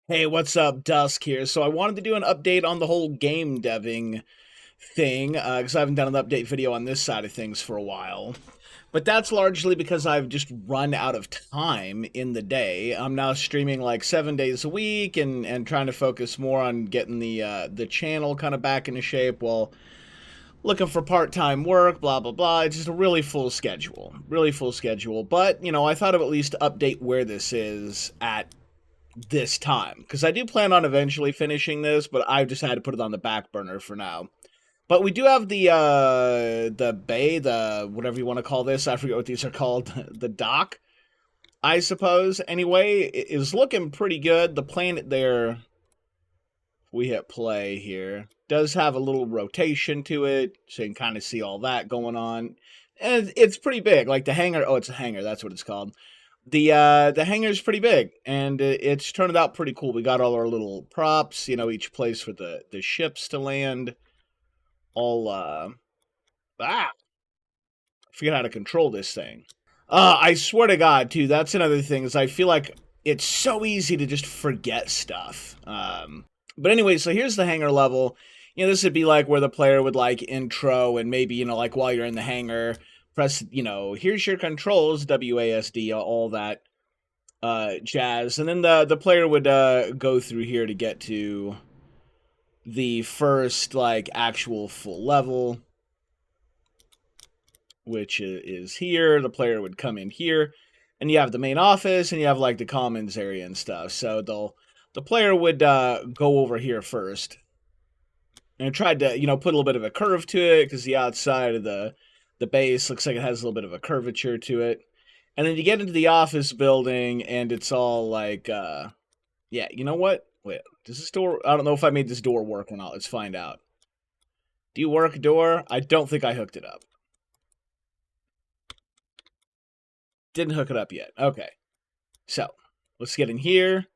Hey, what's up? Dusk here. So I wanted to do an update on the whole game deving thing, because I haven't done an update video on this side of things for a while. But that's largely because I've just run out of time in the day. I'm now streaming like 7 days a week and trying to focus more on getting the channel kind of back into shape while looking for part-time work, blah blah blah. It's just a really full schedule. Really full schedule. But, I thought of at least update where this is at this time because I do plan on eventually finishing this, but I've just had to put it on the back burner for now. But we do have the bay, the whatever you want to call this. I forget what these are called. The dock, I suppose. Anyway, it is looking pretty good. The planet there, we hit play here, does have a little rotation to it, so you can kind of see all that going on. And it's pretty big. Like the hangar. Oh, it's a hangar. That's what it's called. The hangar's pretty big, and it's turned out pretty cool. We got all our little props, each place for the ships to land. All I forget how to control this thing. I swear to God, too. That's another thing is I feel like it's so easy to just forget stuff. But anyway, so here's the hangar level. This would be like where the player would like intro and maybe like while you're in the hangar press, here's your controls, WASD, all that jazz. And then the player would go through here to get to the first, like, actual full level, which is here. The player would come in here, and you have the main office, and you have, like, the commons area and stuff. So the player would go over here first, and tried to, put a little bit of a curve to it, because the outside of the base looks like it has a little bit of a curvature to it. And then you get into the office building, and it's all like, yeah, you know what? Wait, does this door, I don't know if I made this door work or not. Let's find out. Do you work door? I don't think I hooked it up. Didn't hook it up yet. Okay. So, let's get in here.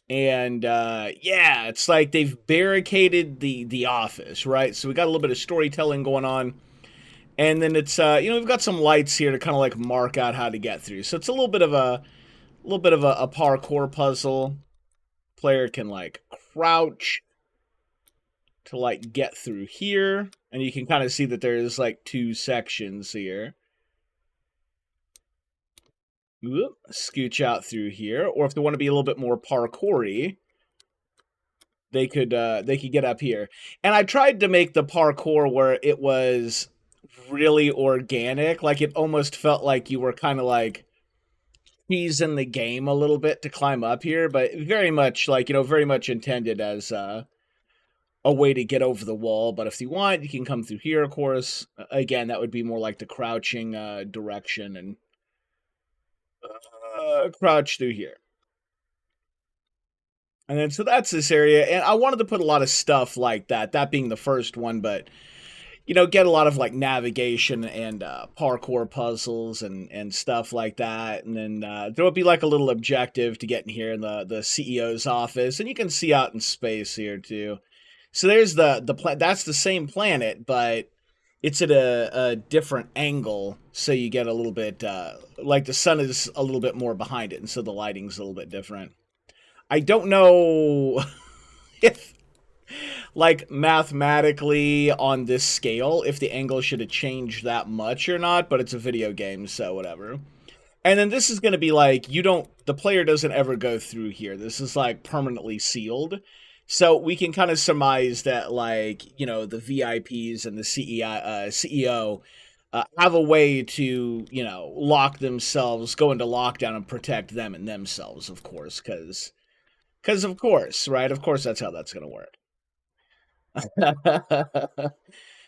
And yeah, it's like they've barricaded the office, right? So we got a little bit of storytelling going on, and then it's we've got some lights here to kind of like mark out how to get through. So it's a little bit of a parkour puzzle. Player can like crouch to like get through here, and you can kind of see that there's like two sections here. Scooch out through here, or if they want to be a little bit more parkoury, they could get up here. And I tried to make the parkour where it was really organic, like it almost felt like you were kind of like teasing the game a little bit to climb up here, but very much like, very much intended as a way to get over the wall. But if you want, you can come through here, of course. Again, that would be more like the crouching direction, and crouch through here. And then, so that's this area, and I wanted to put a lot of stuff like that being the first one, but, get a lot of, like, navigation and parkour puzzles and stuff like that, and then there would be, like, a little objective to get in here in the CEO's office, and you can see out in space here, too. So there's that's the same planet, but it's at a different angle, so you get a little bit, like the sun is a little bit more behind it, and so the lighting's a little bit different. I don't know if, like, mathematically on this scale, if the angle should have changed that much or not, but it's a video game, so whatever. And then this is going to be like, the player doesn't ever go through here. This is like permanently sealed. So we can kind of surmise that, like, the VIPs and the CEO have a way to, lock themselves, go into lockdown and protect them and themselves, of course, because of course, right? Of course that's how that's going to work.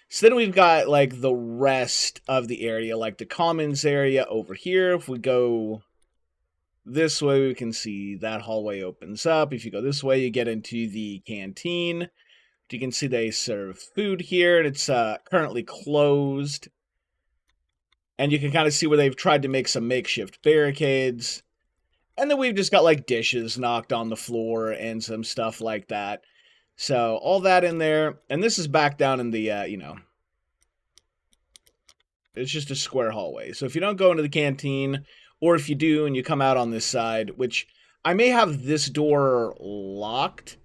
So then we've got, like, the rest of the area, like the commons area over here. If we go this way, we can see that hallway opens up. If you go this way, you get into the canteen. You can see they serve food here, and it's currently closed. And you can kind of see where they've tried to make some makeshift barricades. And then we've just got, like, dishes knocked on the floor and some stuff like that. So all that in there. And this is back down in the, it's just a square hallway. So if you don't go into the canteen, or if you do and you come out on this side, which I may have this door locked,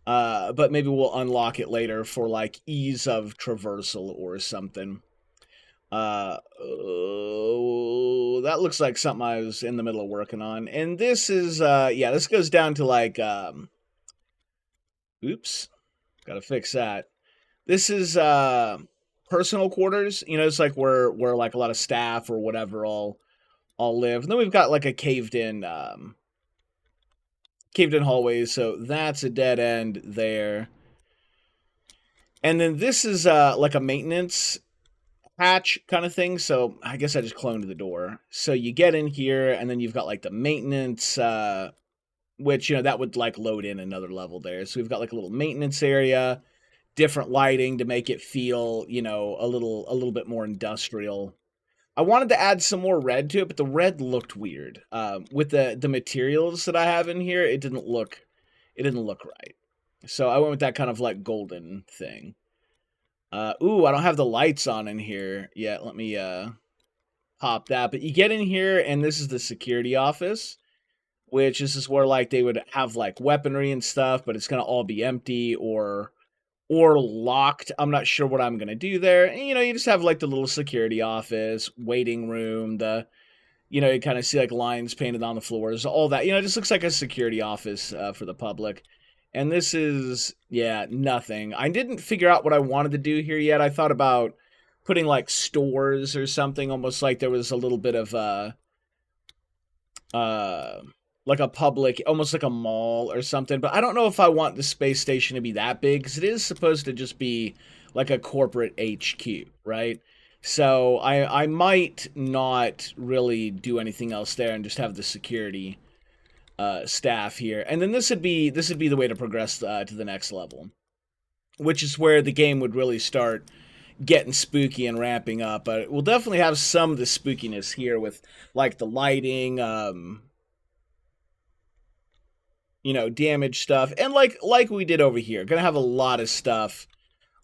but maybe we'll unlock it later for like ease of traversal or something. Oh, that looks like something I was in the middle of working on. And this is, yeah, this goes down to like, oops, gotta fix that. This is, personal quarters. You know, it's like where like a lot of staff or whatever all live. And then we've got like a caved in hallways. So that's a dead end there. And then this is, like a maintenance hatch kind of thing. So I guess I just cloned the door. So you get in here, and then you've got like the maintenance, which, you know, that would like load in another level there. So we've got like a little maintenance area, different lighting to make it feel, you know, a little bit more industrial. I wanted to add some more red to it, but the red looked weird. With the materials that I have in here, it didn't look right. So I went with that kind of like golden thing. Ooh, I don't have the lights on in here yet. Let me pop that. But you get in here, and this is the security office, which this is where like they would have like weaponry and stuff, but it's gonna all be empty or locked. I'm not sure what I'm gonna do there. And, you know, you just have like the little security office, waiting room, you know, you kind of see like lines painted on the floors, all that. You know, it just looks like a security office for the public. And this is, yeah, nothing. I didn't figure out what I wanted to do here yet. I thought about putting like stores or something, almost like there was a little bit of uh, like a public, almost like a mall or something. But I don't know if I want the space station to be that big, because it is supposed to just be like a corporate HQ, right? So I might not really do anything else there and just have the security staff here. And then this would be the way to progress to the next level, which is where the game would really start getting spooky and ramping up. But we'll definitely have some of the spookiness here with like the lighting, you know, damage stuff, and like we did over here. Gonna have a lot of stuff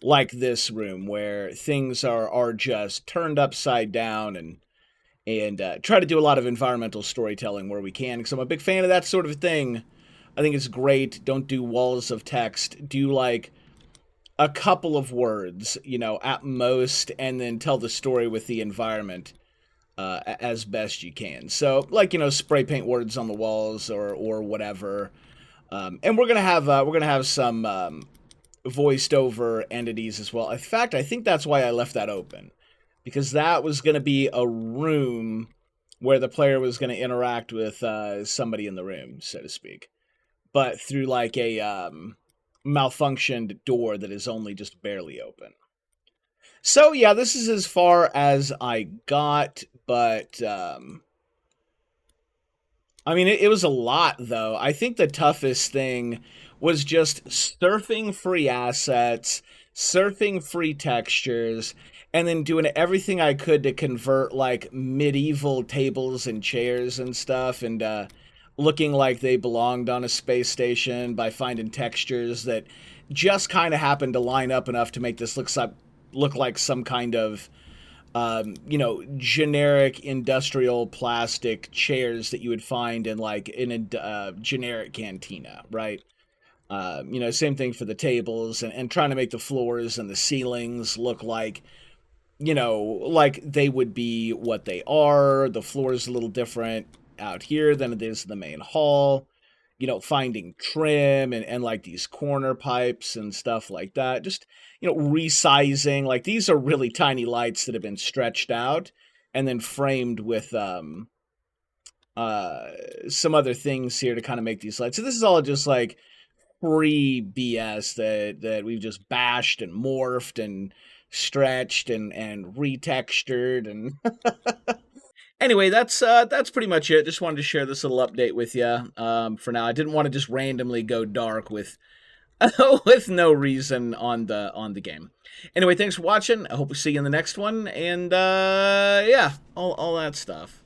like this room where things are just turned upside down, and try to do a lot of environmental storytelling where we can, because I'm a big fan of that sort of thing. I think it's great. Don't do walls of text. Do like a couple of words, you know, at most, and then tell the story with the environment as best you can. So, like, you know, spray paint words on the walls or whatever. And we're gonna have some voiced over entities as well. In fact, I think that's why I left that open, because that was going to be a room where the player was going to interact with somebody in the room, so to speak, but through like a malfunctioned door that is only just barely open. So yeah, this is as far as I got, but I mean, it was a lot, though. I think the toughest thing was just surfing free assets, surfing free textures, and then doing everything I could to convert like medieval tables and chairs and stuff, and looking like they belonged on a space station by finding textures that just kind of happened to line up enough to make this look like some kind of you know, generic industrial plastic chairs that you would find in like in a generic cantina, right? You know, same thing for the tables, and trying to make the floors and the ceilings look like, you know, like they would be what they are. The floor is a little different out here than it is in the main hall. You know, finding trim and like these corner pipes and stuff like that. Just, you know, resizing. Like these are really tiny lights that have been stretched out and then framed with some other things here to kind of make these lights. So this is all just like free BS that we've just bashed and morphed and stretched and retextured and anyway, that's pretty much it. Just wanted to share this little update with you. For now, I didn't want to just randomly go dark with with no reason on the game. Anyway, thanks for watching. I hope we see you in the next one, and yeah, all that stuff.